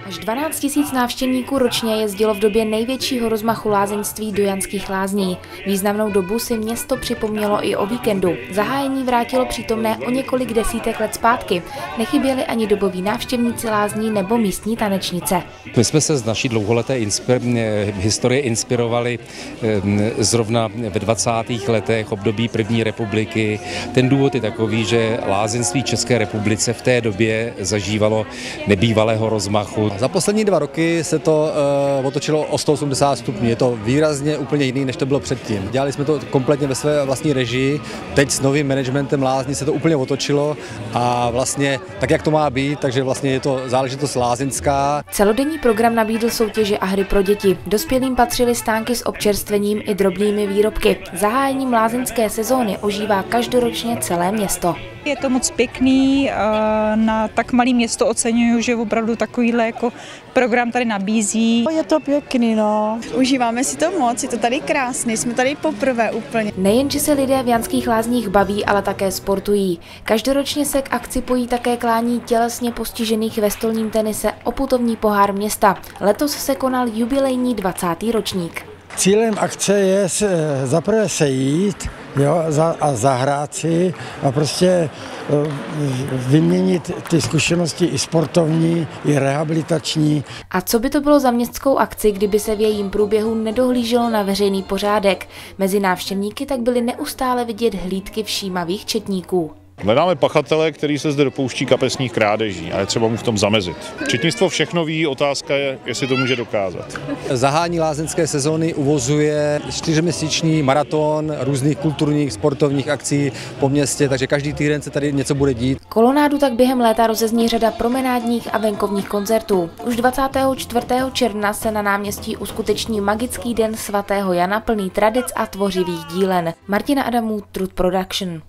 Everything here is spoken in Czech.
Až 12 000 návštěvníků ročně jezdilo v době největšího rozmachu lázeňství do Janských Lázní. Významnou dobu si město připomnělo i o víkendu. Zahájení vrátilo přítomné o několik desítek let zpátky. Nechyběli ani doboví návštěvníci lázní nebo místní tanečnice. My jsme se z naší dlouholeté historie inspirovali zrovna ve 20. letech období první republiky. Ten důvod je takový, že lázeňství České republice v té době zažívalo nebývalého rozmachu. Za poslední 2 roky se to otočilo o 180 stupňů. Je to výrazně úplně jiný, než to bylo předtím. Dělali jsme to kompletně ve své vlastní režii. Teď s novým managementem lázní se to úplně otočilo a vlastně tak, jak to má být, takže vlastně je to záležitost lázeňská. Celodenní program nabídl soutěže a hry pro děti. Dospělým patřily stánky s občerstvením i drobnými výrobky. Zahájením lázeňské sezóny ožívá každoročně celé město. Je to moc pěkný, na tak malé město oceňuju, že opravdu takovýhle jako program tady nabízí. Je to pěkný, no. Užíváme si to moc, je to tady krásný, jsme tady poprvé úplně. Nejen, že se lidé v Janských Lázních baví, ale také sportují. Každoročně se k akci pojí také klání tělesně postižených ve stolním tenise o putovní pohár města. Letos se konal jubilejní 20. ročník. Cílem akce je zaprvé sejít a zahrát si a prostě vyměnit ty zkušenosti i sportovní, i rehabilitační. A co by to bylo za městskou akci, kdyby se v jejím průběhu nedohlíželo na veřejný pořádek? Mezi návštěvníky tak byly neustále vidět hlídky všímavých četníků. Hledáme pachatele, který se zde dopouští kapesních krádeží a je třeba mu v tom zamezit. Četnictvo všechno ví, otázka je, jestli to může dokázat. Zahájení lázeňské sezóny uvozuje 4měsíční maraton různých kulturních, sportovních akcí po městě, takže každý týden se tady něco bude dít. Kolonádu tak během léta rozezní řada promenádních a venkovních koncertů. Už 24. června se na náměstí uskuteční magický den svatého Jana plný tradic a tvořivých dílen. Martina Adamů, Trud Production.